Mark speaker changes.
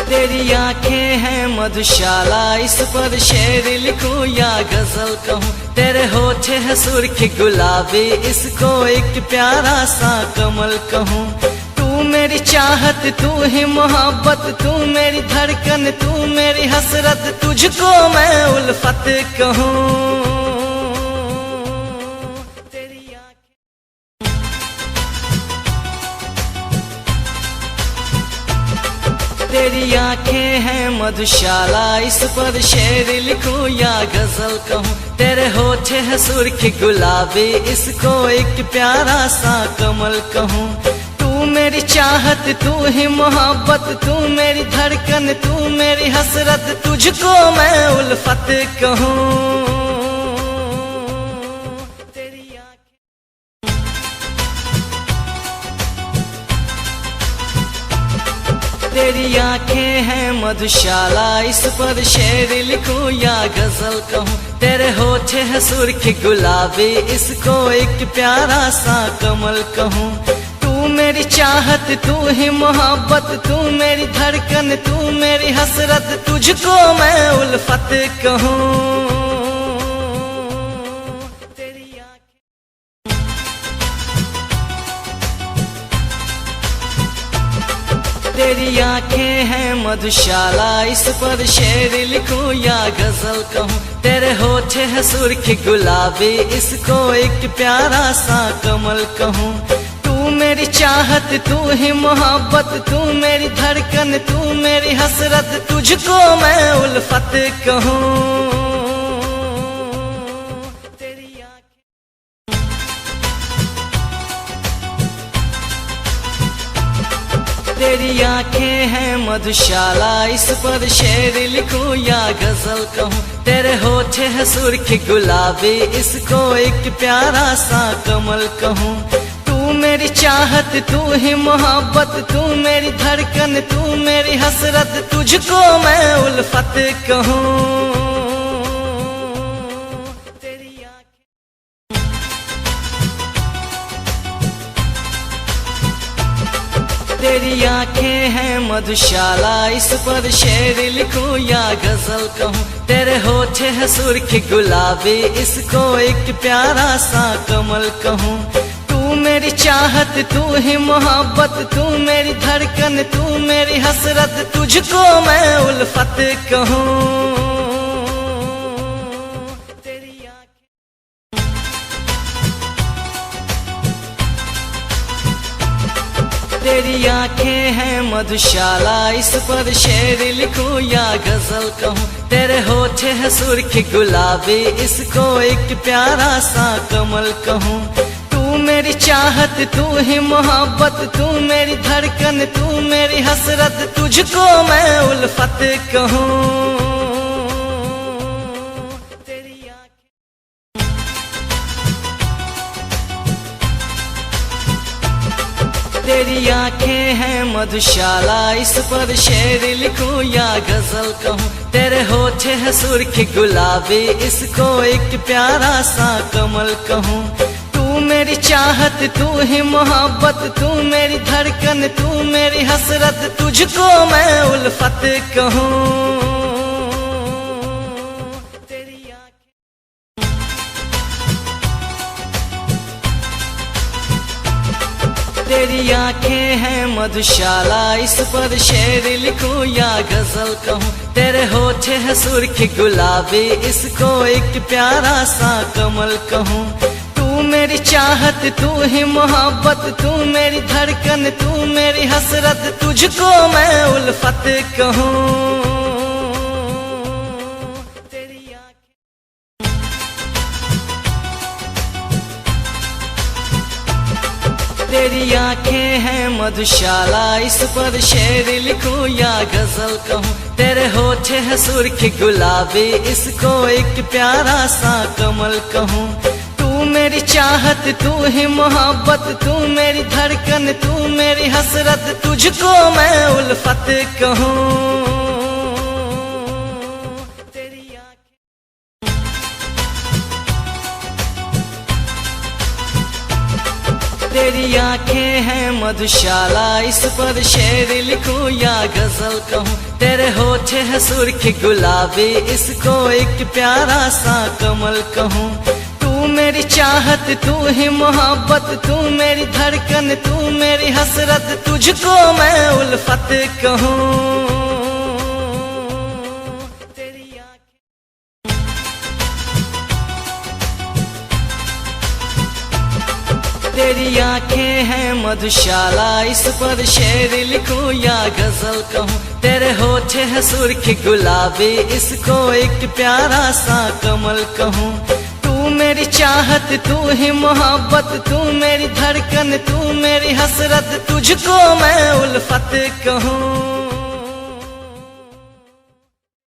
Speaker 1: तेरी आंखें हैं मधुशाला, इस पर शेर लिखूं या गजल कहूं। तेरे होठ है सुर्ख गुलाबी, इसको एक प्यारा सा कमल कहूं। तू मेरी चाहत, तू ही मोहब्बत, तू मेरी धड़कन, तू मेरी हसरत, तुझको मैं उल्फत कहूं। तेरी आंखें हैं मधुशाला, इस पर शेर लिखूं या गजल कहूं। तेरे होठ है सुर्ख गुलाबी, इसको एक प्यारा सा कमल कहूं। तू मेरी चाहत, तू ही मोहब्बत, तू मेरी धड़कन, तू मेरी हसरत, तुझको मैं उल्फत कहूं। तेरी आंखें हैं मधुशाला, इस पर शेर लिखूं या गजल कहूं। तेरे होठ है सुर्ख गुलाबी, इसको एक प्यारा सा कमल कहूं। तू मेरी चाहत, तू ही मोहब्बत, तू मेरी धड़कन, तू मेरी हसरत, तुझको मैं उल्फत कहूं। तेरी आंखें हैं मधुशाला, इस पर शेर लिखूं या गजल कहूं। तेरे होठ है सुर्ख गुलाबी, इसको एक प्यारा सा कमल कहूं। तू मेरी चाहत, तू ही मोहब्बत, तू मेरी धड़कन, तू मेरी हसरत, तुझको मैं उल्फत कहूं। तेरी आंखें हैं मधुशाला, इस पर शेर लिखूं या गजल कहूं। तेरे होठ है सुर्ख गुलाबी, इसको एक प्यारा सा कमल कहूं। तू मेरी चाहत, तू ही मोहब्बत, तू मेरी धड़कन, तू मेरी हसरत, तुझको मैं उल्फत कहूं। तेरी आंखें हैं मधुशाला, इस पर शेर लिखूं या गजल कहूं। तेरे होठ है सुर्ख गुलाबी, इसको एक प्यारा सा कमल कहूं। तू मेरी चाहत, तू ही मोहब्बत, तू मेरी धड़कन, तू मेरी हसरत, तुझको मैं उल्फत कहूं। तेरी आंखें हैं मधुशाला, इस पर शेर लिखूं या गजल कहूं। तेरे होठ है सुर्ख गुलाबी, इसको एक प्यारा सा कमल कहूं। तू मेरी चाहत, तू ही मोहब्बत, तू मेरी धड़कन, तू मेरी हसरत, तुझको मैं उल्फत कहूं। तेरी आंखें हैं मधुशाला, इस पर शेर लिखूं या गजल कहूं। तेरे होठ है सुर्ख गुलाबी, इसको एक प्यारा सा कमल कहूं। तू मेरी चाहत, तू ही मोहब्बत, तू मेरी धड़कन, तू मेरी हसरत, तुझको मैं उल्फत कहूं। तेरी आंखें हैं मधुशाला, इस पर शेर लिखूं या गजल कहूं। तेरे होठ है सुर्ख गुलाबी, इसको एक प्यारा सा कमल कहूं। तू मेरी चाहत, तू ही मोहब्बत, तू मेरी धड़कन, तू मेरी हसरत, तुझको मैं उल्फत कहूं। तेरी आंखें हैं मधुशाला, इस पर शेर लिखूं या गजल कहूं। तेरे होठ है सुर्ख गुलाबी, इसको एक प्यारा सा कमल कहूं। तू मेरी चाहत, तू ही मोहब्बत, तू मेरी धड़कन, तू मेरी हसरत, तुझको मैं उल्फत कहूं। तेरी आंखें हैं मधुशाला, इस पर शेर लिखूं या गजल कहूँ। तेरे होठ है सुर्ख गुलाबी, इसको एक प्यारा सा कमल कहूँ। तू मेरी चाहत, तू ही मोहब्बत, तू मेरी धड़कन, तू मेरी हसरत, तुझको मैं उल्फत कहूँ। तेरी आंखें हैं मधुशाला, इस पर शेर लिखूं या गजल कहूँ। तेरे होठ है सुर्ख गुलाबी, इसको एक प्यारा सा कमल कहूँ। तू मेरी चाहत, तू ही मोहब्बत, तू मेरी धड़कन, तू मेरी हसरत, तुझको मैं उल्फत कहूँ।